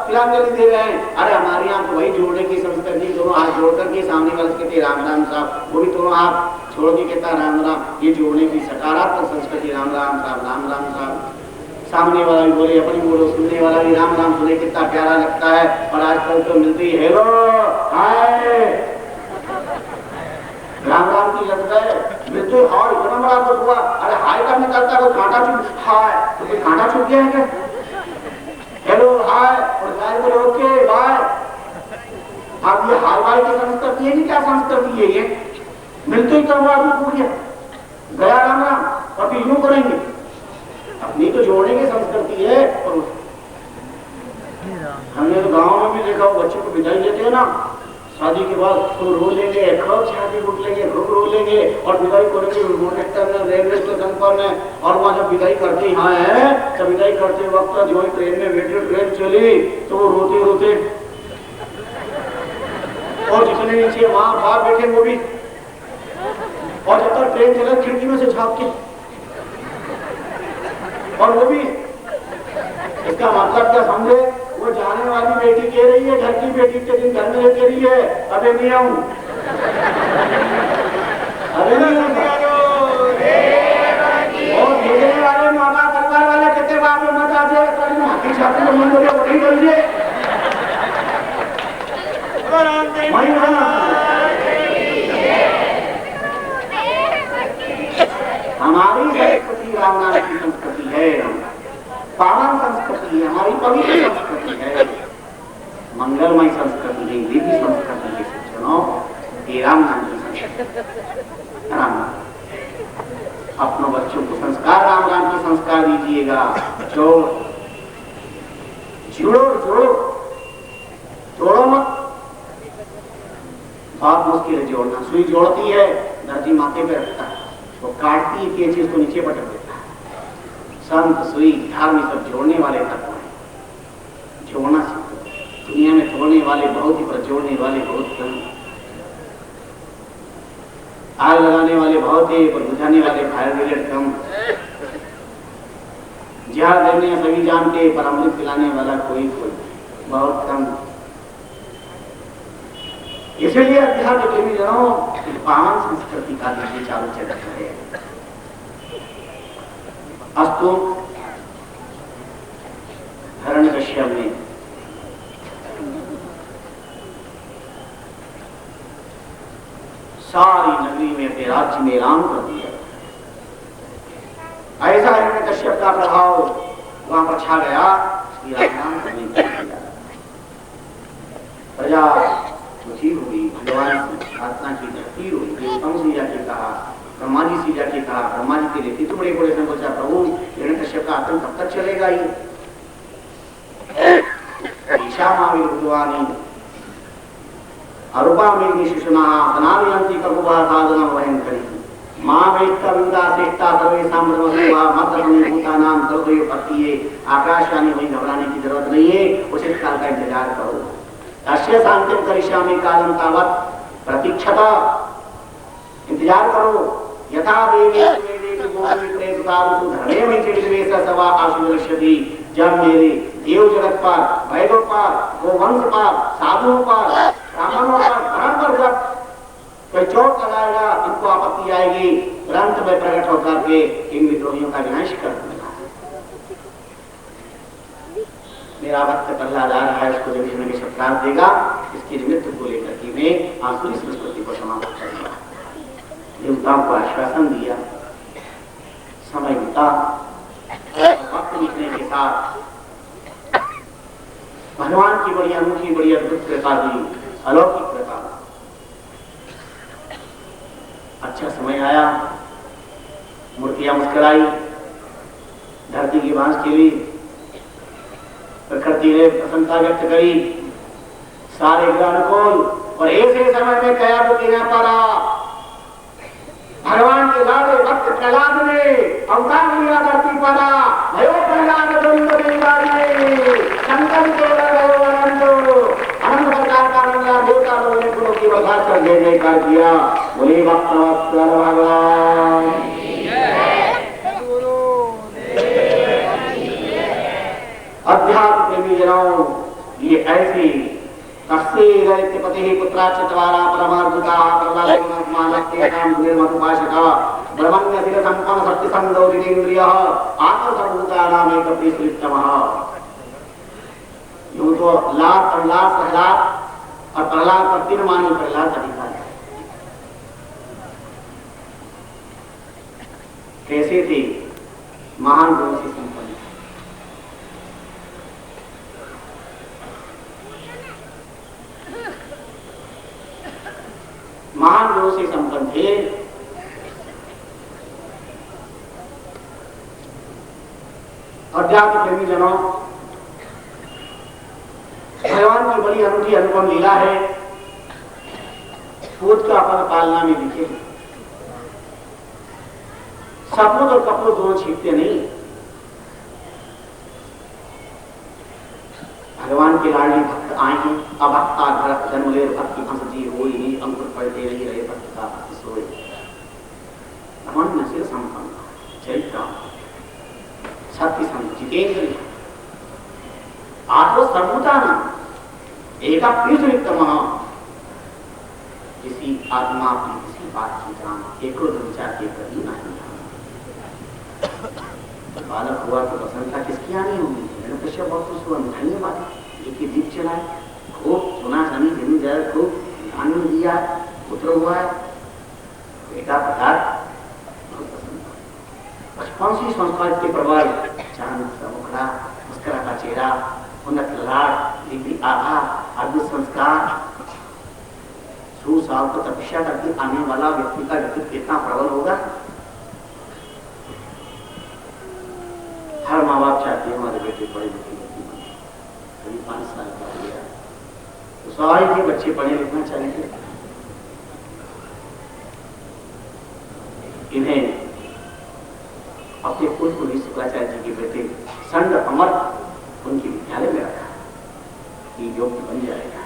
तिलांजलि दे रहे हैं। अरे हमारे यहाँ तो वही जोड़ने की संस्कृति, दोनों हाथ जोड़ करके सामने वाले कहते राम राम साहब, वो भी दोनों हाथ छोड़ के कहता राम राम, ये जोड़ने की सकारात्मक संस्कृति राम राम साहब, राम राम साहब। सामने वाला भी बोले अपनी बोलो, सुनने वाला भी राम राम सुने, कितना प्यारा लगता है। और आजकल तो मिलती है हेलो हाय राम राम की लगता है मिलते हाय इतना बड़ा तो हुआ। अरे हाय का निकलता है कांटा चुप हाय तो कोई कांटा चुप गया है क्या? हेलो हाय और गाय बोले ओके बाय। अब ये हाय बाय की संस्कृति है कि क्या संस्कृति है? ये मिलते ही तो हुआ टूट गया गया राम राम, और फिर यूं करेंगे। अपनी तो जोड़ने की संस्कृति है। और हमने तो गाँव में भी देखा हो बच्चों को विदाई देते हैं ना, शादी के बाद तो रो लेंगे, खूब छाती उठ लेंगे, खूब रो लेंगे और विदाई करेंगे रेलवे स्टेशन पर। और वहाँ जब विदाई करते हैं तो विदाई करते वक्त जो ट्रेन में बैठे, ट्रेन चली तो वो रोते रोते, और जितने नीचे वहाँ बाहर बैठे वो भी, और जब तक ट्रेन चले खिड़की में से झाँक के, और वो भी। इसका मतलब क्या समझे? वो जाने वाली बेटी कह रही है घर की बेटी के दिन घर में रहती रही है, अबे नहीं आऊं, अबे नहीं और भेजने वाले माता परिवार वाले कहते बाप में मत आ जाए, हाथी छाती में मन हो गया वही बोलिए हमारी संस्कृति राम नाम की संस्कृति है, पावन संस्कृति है, हमारी पवित्र संस्कृति है, मंगलमय संस्कृति है, दिव्य संस्कृति है। सज्जनों ये राम नाम की संस्कृति। राम अपनों बच्चों को संस्कार राम नाम के संस्कार दीजिएगा। जोड़ो जोड़ो तोड़ो मत। बहुत मुश्किल है जोड़ना। सुई जोड़ती है धरती माथे पे रखता है, वो काटती है केंची उसको नीचे पटक देता है। संत सुई धार में सब जोड़ने वाले तत्व हैं। जोड़ना सीखो। दुनिया में तोड़ने वाले बहुत ही पर जोड़ने वाले बहुत कम। आग लगाने वाले बहुत है पर बुझाने वाले फायर ब्रिगेड कम। जहर देने सभी जानते पर अमृत पिलाने वाला कोई बहुत कम। इसलिए अध्यात्म प्रेमी जनों पावन संस्कृति का दीजिए चालू चरित्र है। अस्तु हिरण्यकश्यप ने सारी नगरी में अपने राज्य में ऐलान कर दिया। ऐसा हिरण्यकश्यप का प्रभाव वहां पर छा गया कि राम करने को दिया। प्रजा दुखी हुई, भगवान प्रार्थना की, धरती हुई। उत्तम सिंह जी कहा ब्रह्मा जी से जाके कहा, ब्रह्मा जी के लेते टुकड़े पड़े थे, बोला प्रभु हिरण्यकश्यप का आतंक कब तक चलेगा? ये ईशा मावी भगवानी अरूपा में शिशुना बनावियंती ककुबा साधना वहन करी मां वेत्ता विदा सेक्ता सर्वे सामर्वहुआ मद्रमि भूतानाम सर्वयो पतिये। आकाशवाणी वही घबराने की जरूरत नहीं है, उचित काल का इंतजार करो। अश्य शांतिम करिष्यामि कालं तावत् प्रतीक्षता, इंतजार करो। यथा देवी वेदे गोपी प्रेतसारु धर्मे में चिड़वेश सवा आशुदृश्यति। जब मेरे देव जगत पर, वैदों पर, गोवंश पर, साधुओं पर, ब्राह्मणों पर, धर्म पर जब कोई चोट लगाएगा, इनको आपत्ति आएगी, तुरंत में प्रकट होकर के इन विद्रोहियों का विनाश कर दूंगा। मेरा भक्त प्रहलाद आ रहा है, उसको जब हिरण्य के प्राप्त देगा, इसकी मृत्यु को लेकर के मैं आसुरी संस्कृति को समाप्त करूंगा। देवताओं को आश्वासन दिया, समय बीता, वक्त बीतने के साथ भगवान की बड़ी अनूठी, बड़ी अद्भुत कृपा हुई, अलौकिक कृपा। अच्छा समय आया, मूर्तियां मुस्कुराई, धरती की बांस खेली, प्रकृति ने प्रसन्नता व्यक्त करी, सारे ग्रह अनुकूल। और ऐसे समय में कयामत न पड़ा, भगवान के लाडे भक्त प्रहलाद ने अवतार लिया धरती पड़ा। भयो प्रहलाद द्वंद्व देवारी संकल्प के भयो आनंदो अनंत प्रकार का आनंद देवता लोगों ने फूलों की बरसात कर जय जयकार किया। बोले भक्तवत्सल भगवान। अध्यात्म प्रेमी जनों, ये ऐसी कस्से दैत्यपतिः पुत्राच्युतवारा परमार्जुका प्रहलादमानस्तेषां निर्मतुपाशका ब्रह्मण्यशिर सम्पन्न सत्यसन्धो जितेन्द्रियः आत्मसर्वभूतानामेकप्रियसुलित्तमः। यूं तो लाख प्रहलाद प्रहलाद और प्रहलाद पर तीन मानी प्रहलाद अधिकारी कैसे थे? महान गुणों से संपन्न, महान गुणों से संपन्न थे। अध्यात्म प्रेमी जनों, भगवान की बड़ी अनूठी अनुपम लीला है। पूत का पद पालना में लिखे, सपूत और कपूत दोनों छींकते नहीं। भगवान के लाडली भक्त आए हैं, अभक्ता भरत जन्म ले भक्ति हंस जी होई नहीं, अंकुर पड़ते नहीं रहे भक्त का सोए। ब्रह्मण्य संपन्न, चरित्र, सत्य संत, जितेंद्रिय, आत्म सर्वभूतानां एक प्रियसुलित्तम। जिसी आत्मा की किसी बात की जान, एको विचार के कभी नहीं। बालक हुआ तो प्रसन्नता किसकी आनी होगी? हिरण्यकश्यप बहुत धन्यवाद, एक ही दीप चलाए, खूब सोना चांदी देने जाए, खूब दान दिया, पुत्र हुआ है, बेटा पदार्थ बहुत पसंद। बचपन से संस्कार के प्रबल, चांद का मुखड़ा, मुस्कुरा का चेहरा, उन्नत लाड, दिव्य आभा, अद्भुत संस्कार। 100 साल को तपस्या करके आने वाला व्यक्ति का व्यक्तित्व कितना प्रबल होगा। हर माँ बाप चाहते हैं हमारे बेटे पढ़े लिखे व्यक्ति बने। कभी 5 साल का हो गया तो स्वाभाविक ही बच्चे पढ़े लिखना चाहिए। इन्हें अपने कुल को शुक्राचार्य जी के बेटे संड अमर उनके विद्यालय में रखा कि योग्य बन जाएगा।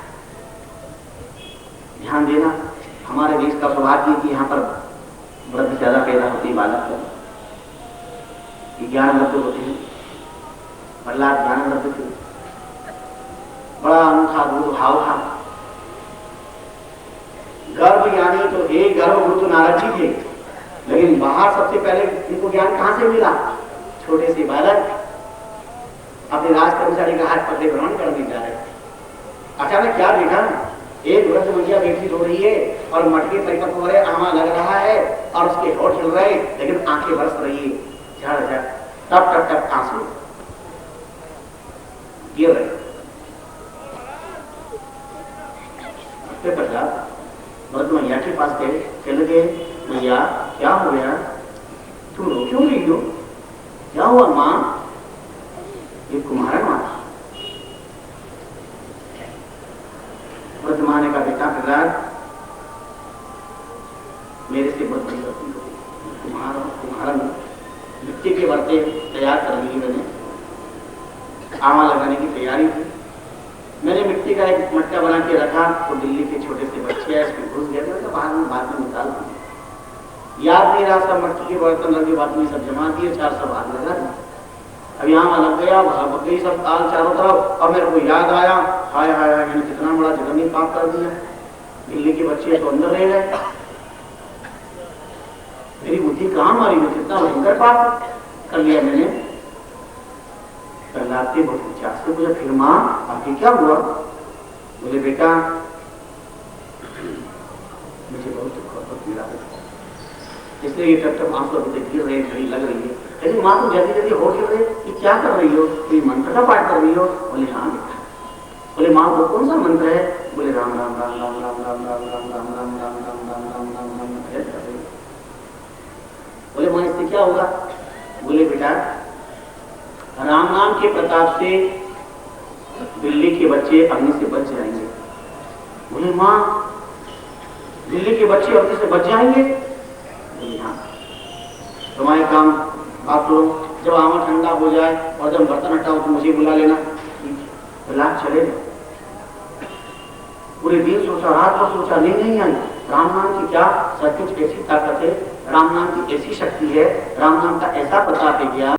ध्यान देना, हमारे देश का सौभाग्य कि यहाँ पर वृद्ध ज्यादा पैदा होते हैं, बालक को ज्ञान लब्ध होते हैं। प्रहलाद ज्ञान लब्ध थे, बड़ा अनूठा दूध भाव था। गर्भ यानी तो एक गर्भगुरु तो नारद जी थे, लेकिन बाहर सबसे पहले इनको ज्ञान कहां से मिला? छोटे से बालक अपने राज कर्मचारी का हाथ पकड़े ग्रहण करने जा रहे। अचानक क्या देखा? एक वृद्ध मैया बेटी रो रही है और मटके परिपक्व हो रहे, आमा लग रहा है और उसके होठ हिल रहे, लेकिन आंखें बरस रही है, झड़ झड़ टप टप टप आंसू गिर रहे। प्रहलाद वृद्ध मैया के पास गए, कहने लगे भैया क्या हो गया, तुम रो क्यों रही हो, क्या हुआ माँ? ये कुम्हारन माँ। वर्तमान का बेटा प्रहलाद मेरे से बहुत बड़ी गलती हो गई। कुम्हारन मिट्टी के बर्तन तैयार कर लिए मैंने, आवा लगाने की तैयारी थी। मैंने मिट्टी का एक मटका बना के रखा तो दिल्ली के छोटे से बच्चे हैं इसमें घुस गए, तो बाद में निकाल दिए। याद नहीं रहा, सब मट्टी के बर्तन लगे, बाद में सब जमा दिए, 4 सब आग लगा दिए। अब यहाँ लग गया, भाग गई सब आग चारों तरफ। अब मेरे को याद आया, हाय हाय हाय, मैंने कितना बड़ा जगन्नी पाप कर दिया। दिल्ली के बच्चे तो अंदर रह गए, मेरी बुद्धि कहाँ मारी, मैं कितना भयंकर पाप कर लिया मैंने। प्रहलाद के बहुत विचार से पूछा, फिर माँ आगे क्या हुआ? बोले बेटा मुझे बहुत दुख और पीड़ा होता है, इसलिए ये टप टप आंसू अभी तक गिर रहे, घड़ी लग रही है। लेकिन माँ तुम जल्दी जल्दी हो गिर रहे, ये क्या कर रही हो? कोई मंत्र का पाठ कर रही हो? बोले हाँ बेटा। बोले माँ वो कौन सा मंत्र है? बोले राम राम राम राम राम राम राम राम राम राम राम राम राम राम राम राम कर रही। बोले माँ इससे क्या होगा? बोले बेटा राम नाम के प्रताप से दिल्ली के बच्चे अग्नि से बच जाएंगे। बोले माँ दिल्ली के बच्चे अग्नि से बच जाएंगे? बोले हाँ। तुम्हारे काम आप लोग जब आवा ठंडा हो जाए और जब बर्तन हटाओ तो मुझे बुला लेना। प्रहलाद चले गए। पूरे दिन सोचा, रात को सोचा, नींद नहीं आई। राम नाम की क्या सचमुच ऐसी ताकत है, राम नाम की ऐसी शक्ति है, राम नाम का ऐसा प्रताप है क्या